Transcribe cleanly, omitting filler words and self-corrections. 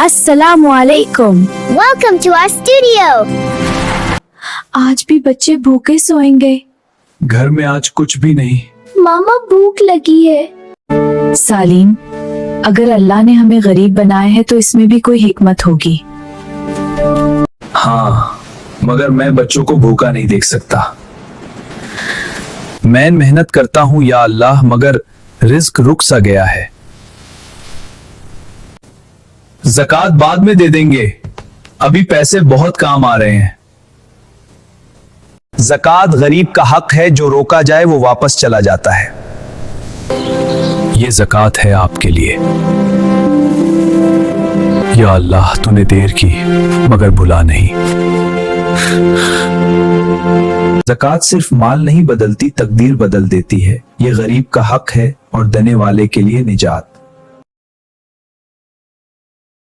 अस्सलामुअलैकुम। Welcome to our studio. आज भी बच्चे भूखे सोएंगे। घर में आज कुछ भी नहीं। मामा भूख लगी है। सालीम, अगर अल्लाह ने हमें गरीब बनाया है तो इसमें भी कोई हिकमत होगी। हाँ, मगर मैं बच्चों को भूखा नहीं देख सकता। मैं मेहनत करता हूँ या अल्लाह, मगर रिज्क रुक सा गया है। ज़कात बाद में दे देंगे, अभी पैसे बहुत काम आ रहे हैं। ज़कात गरीब का हक है, जो रोका जाए वो वापस चला जाता है। ये ज़कात है आपके लिए। या अल्लाह, तूने देर की मगर भुला नहीं। ज़कात सिर्फ माल नहीं बदलती, तकदीर बदल देती है। ये गरीब का हक है और देने वाले के लिए निजात।